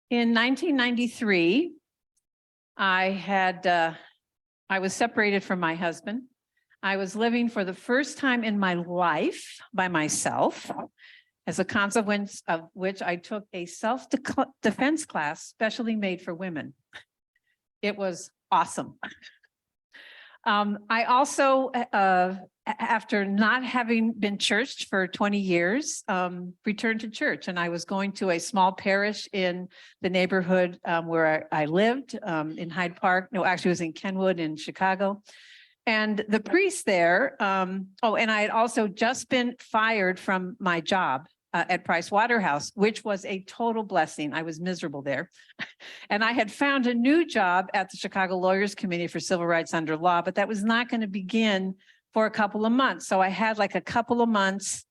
In 1993, I was separated from my husband. I was living for the first time in my life by myself, as a consequence of which I took a self-defense class specially made for women. It was awesome. I also, after not having been churched for 20 years, returned to church, and I was going to a small parish in the neighborhood where I lived in Hyde Park. No, actually it was in Kenwood in Chicago. And the priest there, and I had also just been fired from my job at Price Waterhouse, which was a total blessing. I was miserable there. And I had found a new job at the Chicago Lawyers Committee for Civil Rights Under Law, but that was not going to begin for a couple of months. So I had like a couple of months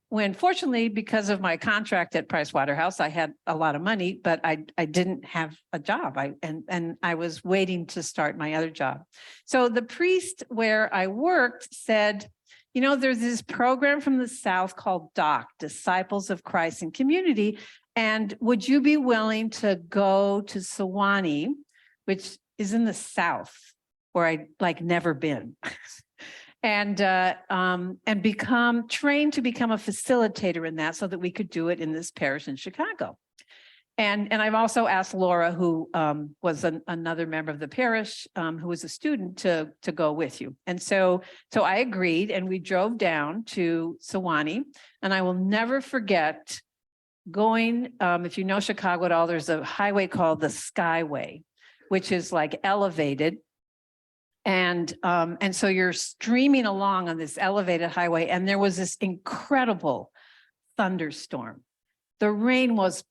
when, fortunately, because of my contract at Price Waterhouse, I had a lot of money, but I didn't have a job. And I was waiting to start my other job. So the priest where I worked said, you know, there's this program from the South called DOC, Disciples of Christ in Community. And would you be willing to go to Sewanee, which is in the South, where I like never been, and become trained to become a facilitator in that so that we could do it in this parish in Chicago. And I've also asked Laura, who was another member of the parish, who was a student, to go with you. And so I agreed, and we drove down to Sewanee. And I will never forget going, if you know Chicago at all, there's a highway called the Skyway, which is like elevated. And so you're streaming along on this elevated highway, and there was this incredible thunderstorm. The rain was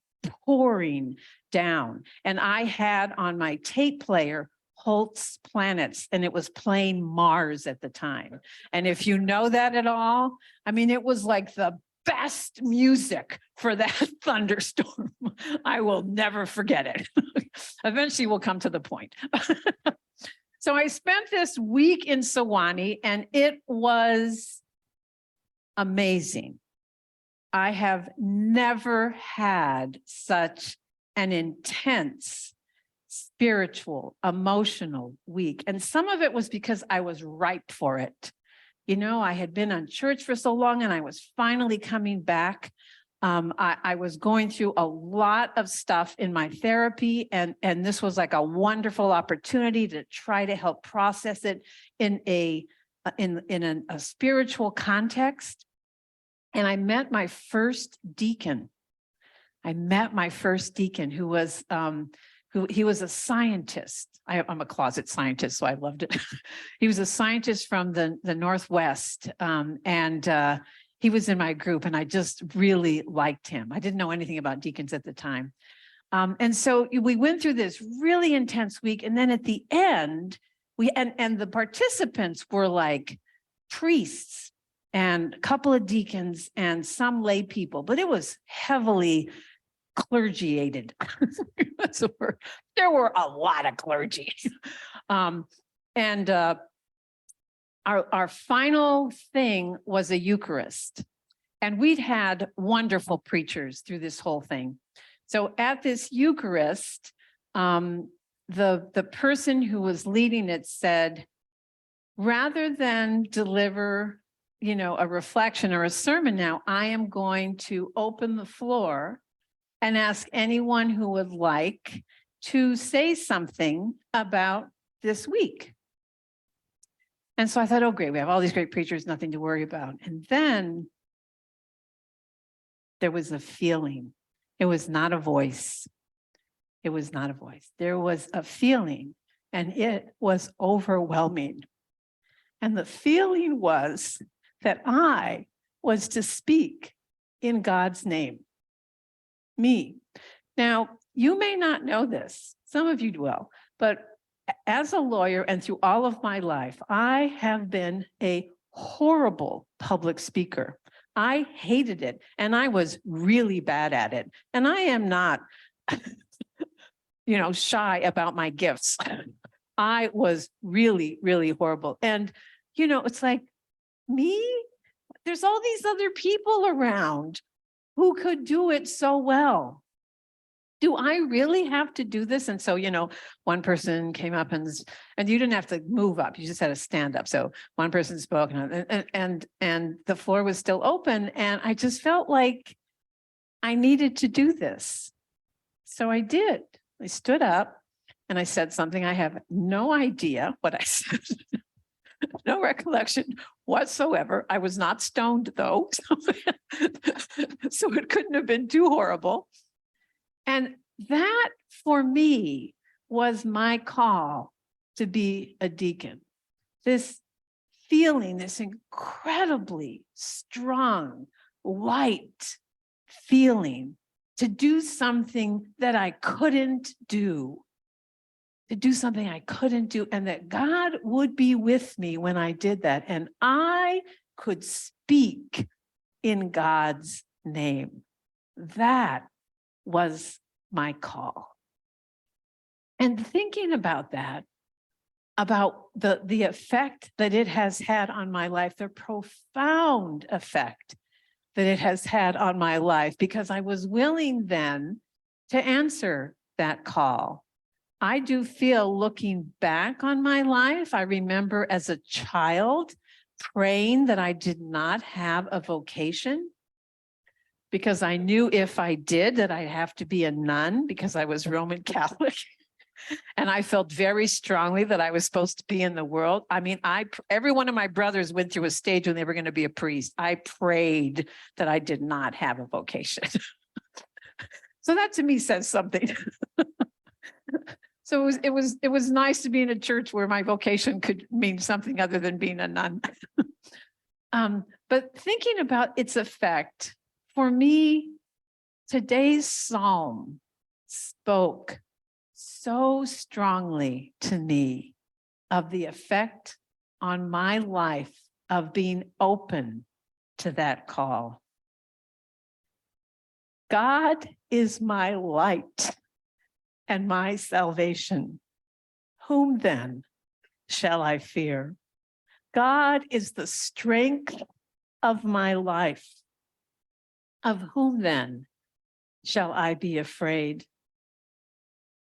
pouring down, and I had on my tape player Holt's Planets, and it was playing Mars at the time. And if you know that at all, I mean, it was like the best music for that thunderstorm. I will never forget it. Eventually we'll come to the point. So I spent this week in Sewanee, and it was amazing. I have never had such an intense spiritual, emotional week. And some of it was because I was ripe for it. You know, I had been on church for so long, and I was finally coming back. I was going through a lot of stuff in my therapy, and this was like a wonderful opportunity to try to help process it in a spiritual context. And I met my first deacon. Who was he was a scientist. I'm a closet scientist, so I loved it. He was a scientist from the Northwest, and he was in my group, and I just really liked him. I didn't know anything about deacons at the time. And so we went through this really intense week, and then at the end, and the participants were like priests and a couple of deacons and some lay people, but it was heavily clergy-ated. There were a lot of clergy. Our final thing was a Eucharist. And we'd had wonderful preachers through this whole thing. So at this Eucharist, the person who was leading it said, rather than deliver, you know, a reflection or a sermon now, I am going to open the floor and ask anyone who would like to say something about this week. And so I thought, oh, great, we have all these great preachers, nothing to worry about. And then there was a feeling. It was not a voice. It was not a voice. There was a feeling, and it was overwhelming. And the feeling was that I was to speak in God's name. Me. Now, you may not know this, some of you will, but as a lawyer and through all of my life, I have been a horrible public speaker. I hated it, and I was really bad at it. And I am not, you know, shy about my gifts. I was really, really horrible. And, you know, it's like, me? There's all these other people around who could do it so well. do I really have to do this? And so, one person came up and you didn't have to move up. You just had to stand up. So one person spoke and the floor was still open. And I just felt like I needed to do this. So I did. I stood up and I said something. I have no idea what I said. No recollection whatsoever. I was not stoned though. So it couldn't have been too horrible. And that for me was my call to be a deacon. This feeling, this incredibly strong, light feeling to do something that I couldn't do. To do something I couldn't do, and that God would be with me when I did that. And I could speak in God's name. That was my call. And thinking about that, about the effect that it has had on my life, the profound effect that it has had on my life, because I was willing then to answer that call. I do feel, looking back on my life, I remember as a child praying that I did not have a vocation, because I knew if I did that I'd have to be a nun because I was Roman Catholic. And I felt very strongly that I was supposed to be in the world. I mean, every one of my brothers went through a stage when they were going to be a priest. I prayed that I did not have a vocation. So that to me says something. So it was nice to be in a church where my vocation could mean something other than being a nun. But thinking about its effect, for me, today's psalm spoke so strongly to me of the effect on my life of being open to that call. God is my light and my salvation. Whom then shall I fear? God is the strength of my life. Of whom then shall I be afraid?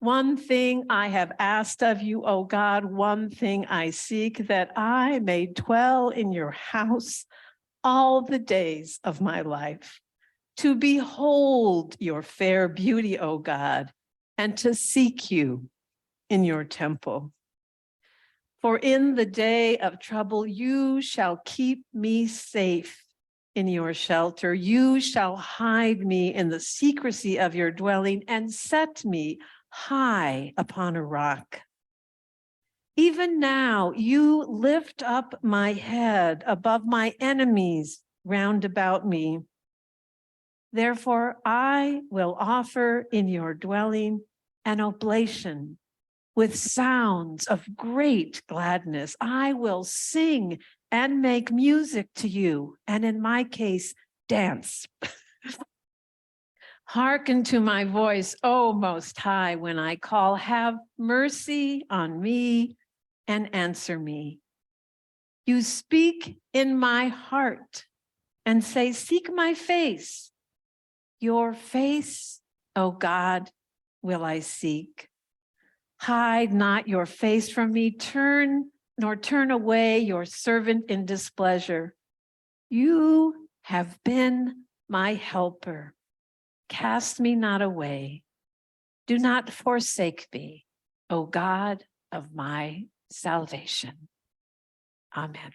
One thing I have asked of you, O God, one thing I seek, that I may dwell in your house all the days of my life, to behold your fair beauty, O God, and to seek you in your temple. For in the day of trouble, you shall keep me safe in your shelter. You shall hide me in the secrecy of your dwelling and set me high upon a rock. Even now, you lift up my head above my enemies round about me. Therefore, I will offer in your dwelling an oblation with sounds of great gladness. I will sing and make music to you, and in my case, dance. Hearken to my voice, O Most High, when I call. Have mercy on me and answer me. You speak in my heart and say, seek my face. Your face, O God, will I seek. Hide not your face from me, turn away your servant in displeasure. You have been my helper. Cast me not away. Do not forsake me, O God of my salvation. Amen.